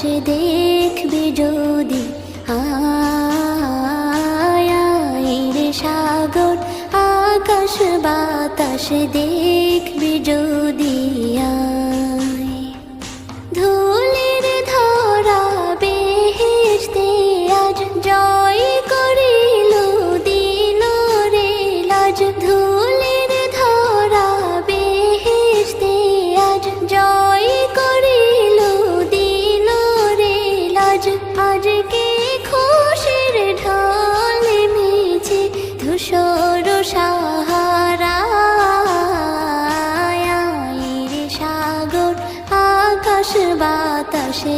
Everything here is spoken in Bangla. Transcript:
বাতাসে দেখবি যদি আয় রে সাগর আকাশ বাতাসে দেখবি যদি আয় ধুলির ধরা বেহেশতে আজ জয় করিল দিল রে লাজ ধুলির ধরা বেহেশতে আজ জয় করিল দিল রে লাজ আজকে খুশির ঢল মেছে ধূসর সাহারা রে সাগর আকাশ বাতাসে